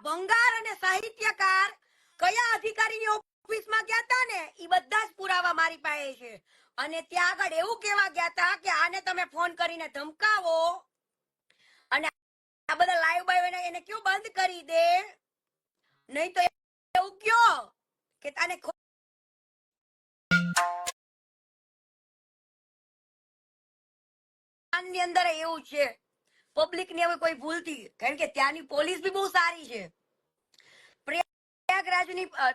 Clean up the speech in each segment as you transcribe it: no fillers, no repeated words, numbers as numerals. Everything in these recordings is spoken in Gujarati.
ભંગાર અને સાહિત્યકાર કયા અધિકારીની ઓફિસમાં ગયા હતા ને એ બધા જ પુરાવા મારી પાસે છે અને ત્યાં આગળ એવું કહેવા ગયા હતા કે આને તમે ફોન કરીને ધમકાવો અને આ બધા લાઈવ બાઈવ એને કયો બંધ કરી દે, નહીં તો એવું કયો કે તને ની અંદર એવું છે પબ્લિક ની હવે કોઈ ભૂલતી, કારણ કે ત્યાંની પોલીસ બી બહુ સારી છે.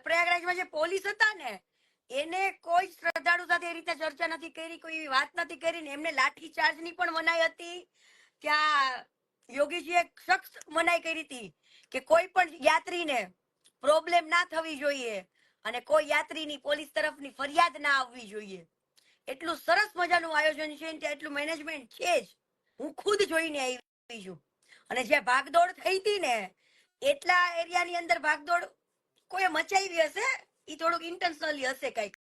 પ્રયાગરાજમાં જે પોલીસ હતા ને એને કોઈ શ્રદ્ધાળુ સાથે એ રીતે ચર્ચા નથી કરી, કોઈ વાત નથી કરી ને એમને લાઠી ચાર્જ ની પણ મનાઈ હતી. ત્યાં યોગીજીએ સખ્ત મનાઈ કરી હતી કે કોઈ પણ યાત્રીને પ્રોબ્લેમ ના થવી જોઈએ અને કોઈ યાત્રીની પોલીસ તરફની ફરિયાદ ના આવવી જોઈએ. એટલું સરસ મજાનું આયોજન છે, એટલું મેનેજમેન્ટ છે જ. હું ખુદ જોઈને આવી છું. અને જે ભાગદોડ થઈ હતી ને એટલા એરિયાની અંદર ભાગદોડ કોઈ મચાવી હશે, એ થોડુંક ઇન્ટેન્શનલી હશે કઈક.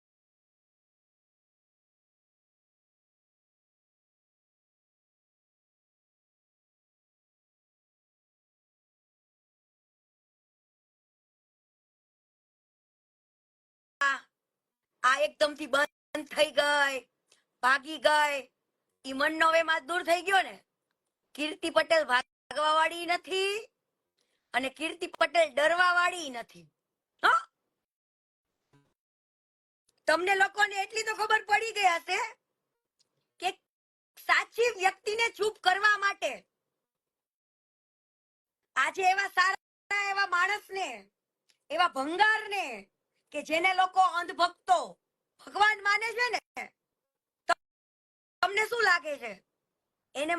આ એકદમથી બંધ થઈ ગઈ, ભાગી ગઈ, ઈ મનનો વેમાં દૂર થઈ ગયો ને. કીર્તિ પટેલ ભાગવા વાળી નથી અને કીર્તિ પટેલ ડરવા વાળી નથી. તમને લોકોને એટલી તો ખબર પડી ગઈ હશે કે સાચી વ્યક્તિને ચૂપ કરવા માટે આજે એવા સારા એવા માણસને, એવા ભંગારને કે જેને લોકો અંધભક્તો ભગવાન માને છે ને, તમને શું લાગે છે એને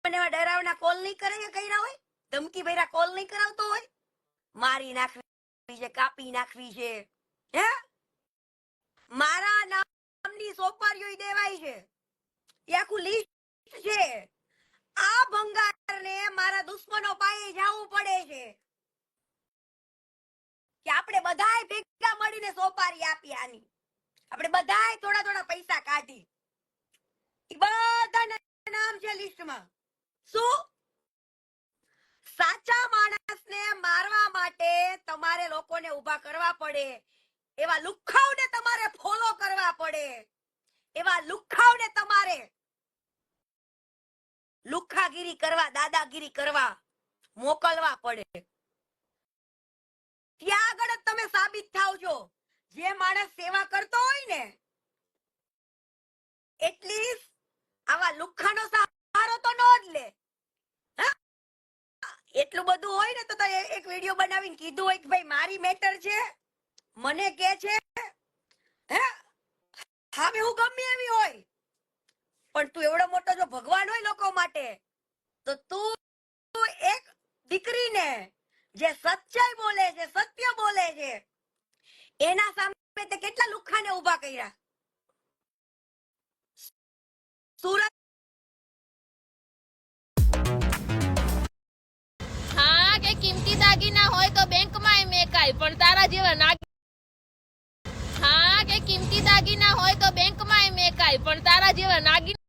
ડરાવના કોલ નહીં કરે કે કર્યા હોય, ધમકી ભર્યા કોલ નહીં કરાવતો હોય, મારી નાખવી છે, કાપી નાખવી છે, હે મારા નામની સોપારીઓ દેવાય છે, એ આખું લિસ્ટ છે. આ ભંગારને મારા દુશ્મનો પાસે જવું પડે છે કે આપણે બધાય ભેગા મળીને સોપારી આપી આની, આપણે બધાય થોડા થોડા પૈસા કાઢી. એ બધાના નામ છે લિસ્ટમાં. શું સાચા માણસને મારવા માટે તમારે લોકોને ઊભા કરવા પડે, એવા લુખ્ખાઓને તમારે ફોલો કરવા પડે, એવા લુખ્ખાઓને તમારે લુખ્ખાગીરી કરવા, દાદાગીરી કરવા મોકલવા પડે. ત્યાં આગળ જ તમે સાબિત થાવ છો. જે માણસ સેવા કરતો હોય ને એટલીસ્ટ આવા લુખ્ખાનો સહારો તો ન જ લે. એટલું બધું હોય ને તો એક વિડીયો બનાવીને કીધું હોય કે ભાઈ મારી મેટર છે, મને કે છે, હે હા હું ગમે એવી હોય, પણ તું એવડો મોટો જો ભગવાન હોય લોકો માટે, તો તું એક દીકરીને જે સચ્ચાઈ બોલે છે, સત્ય બોલે છે, એના સામે તે કેટલા લુખ્ખાને ઉભા કર્યા. સુરત કે કિંમતી દાગીના હોય તો બેંકમાં મેકાય, પણ તારા જેવા કિંમતી દાગીના હોય તો બેંકમાં મેકાય, પણ તારા જેવા નાગી